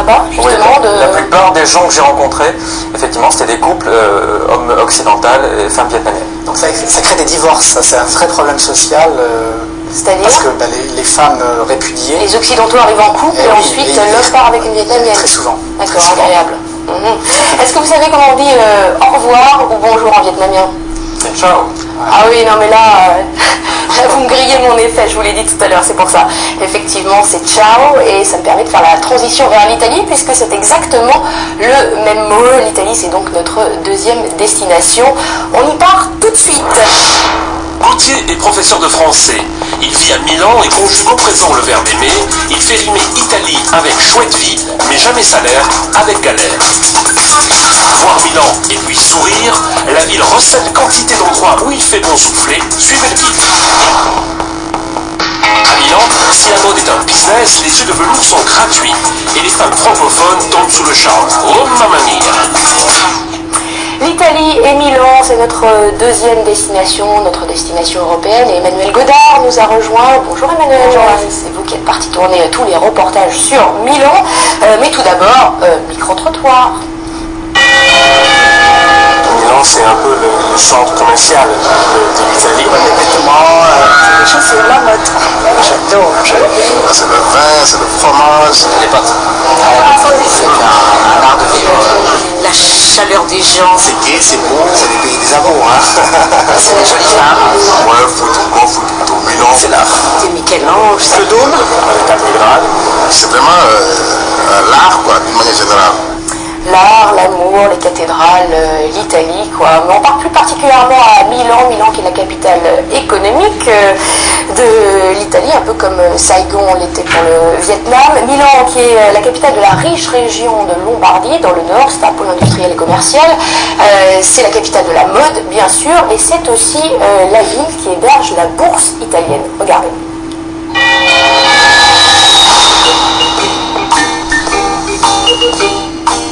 pas, justement, oui, la plupart des gens que j'ai rencontrés, effectivement, c'était des couples hommes occidentaux et femmes vietnamiennes. Donc ça crée des divorces, ça c'est un vrai problème social. C'est-à-dire parce que les femmes répudiées... Les Occidentaux arrivent en couple et ensuite l'homme part avec une Vietnamienne. Très souvent. D'accord, agréable. Est-ce que vous savez comment on dit au revoir ou bonjour en vietnamien? Ciao. Ah oui, non mais là, vous me grillez mon effet, je vous l'ai dit tout à l'heure, c'est pour ça. Effectivement, c'est ciao, et ça me permet de faire la transition vers l'Italie, puisque c'est exactement le même mot. L'Italie, c'est donc notre deuxième destination. On y part tout de suite. Gauthier est professeur de français. Il vit à Milan et conjugue au présent le verbe aimer. Il fait rimer Italie avec chouette vie, mais jamais salaire avec galère. Voir Milan et puis sourire, la ville recèle quantité d'endroits où il fait bon souffler. Suivez le guide. À Milan, si la mode est un business, les yeux de velours sont gratuits et les femmes francophones tombent sous le charme. Oh mamma mia! L'Italie et Milan, c'est notre deuxième destination, notre destination européenne. Et Emmanuel Godard nous a rejoint. Bonjour Emmanuel. Bonjour. C'est vous qui êtes parti tourner tous les reportages sur Milan. Mais tout d'abord, micro-trottoir. Milan, c'est un peu le centre commercial de l'Italie. Les vêtements, les chaussures, la mode. J'adore. C'est le vin, c'est le fromage, les pâtes. C'est un art de vivre. La chaleur des gens. C'est gai, c'est beau, c'est les pays des amours. Hein. C'est des jolies femmes. Ouais, foot, Milan. C'est l'art. C'est Michel-Ange. Le dôme. La cathédrale. C'est vraiment l'art, quoi, d'une manière générale. L'art, l'amour, les cathédrales, l'Italie, quoi. Mais on parle plus particulièrement à Milan, Milan qui est la capitale économique de l'Italie, un peu comme Saigon l'était pour le Vietnam. Milan qui est la capitale de la riche région de Lombardie, dans le nord, c'est un pôle industriel et commercial. C'est la capitale de la mode, bien sûr, et c'est aussi la ville qui héberge la bourse italienne. Regardez.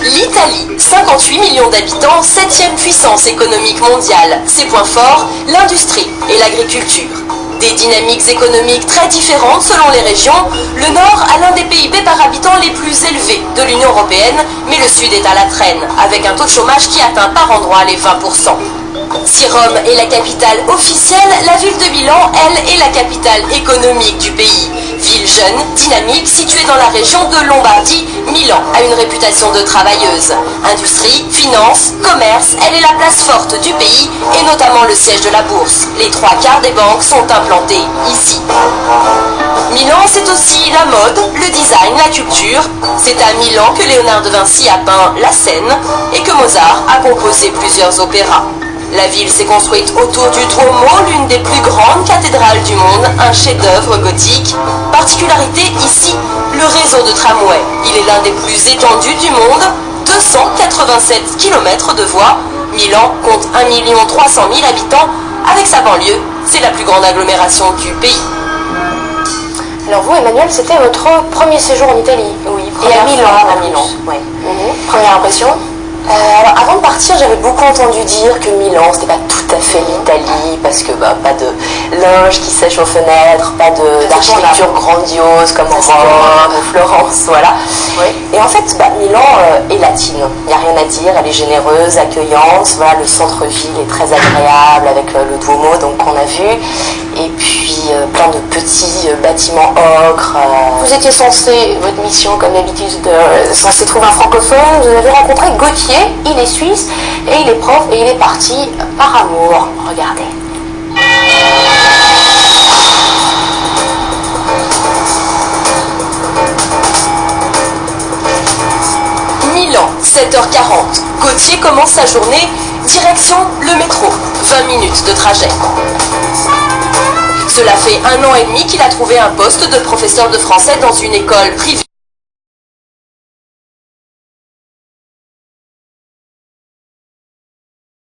L'Italie, 58 millions d'habitants, 7e puissance économique mondiale. Ses points forts, l'industrie et l'agriculture. Des dynamiques économiques très différentes selon les régions. Le Nord a l'un des PIB par habitant les plus élevés de l'Union européenne, mais le Sud est à la traîne, avec un taux de chômage qui atteint par endroits les 20%. Si Rome est la capitale officielle, la ville de Milan, elle, est la capitale économique du pays. Ville jeune, dynamique, située dans la région de Lombardie, Milan a une réputation de travailleuse. Industrie, finance, commerce, elle est la place forte du pays et notamment le siège de la bourse. Les 3/4 des banques sont implantées ici. Milan, c'est aussi la mode, le design, la culture. C'est à Milan que Léonard de Vinci a peint La Seine et que Mozart a composé plusieurs opéras. La ville s'est construite autour du Duomo, l'une des plus grandes cathédrales du monde, un chef-d'œuvre gothique. Particularité ici, le réseau de tramway. Il est l'un des plus étendus du monde, 287 km de voies. Milan compte 1 300 000 habitants. Avec sa banlieue, c'est la plus grande agglomération du pays. Alors vous, Emmanuel, c'était votre premier séjour en Italie? Oui, et à Milan. À Milan, oui. Première impression? Alors avant de partir, j'avais beaucoup entendu dire que Milan, c'était pas tout à fait l'Italie, parce que pas de linge qui sèche aux fenêtres, pas d'architecture grandiose comme Rome ou Florence, voilà. Oui. Et en fait, Milan est latine, il n'y a rien à dire, elle est généreuse, accueillante, voilà, le centre-ville est très agréable avec le Duomo donc qu'on a vu, et puis plein de petits bâtiments ocre. Vous étiez censé, votre mission comme d'habitude, censé trouver un francophone, vous avez rencontré Gauthier. Il est suisse et il est prof et il est parti par amour. Regardez. Milan, 7h40. Gauthier commence sa journée, direction le métro. 20 minutes de trajet. Cela fait 1 an et demi qu'il a trouvé un poste de professeur de français dans une école privée.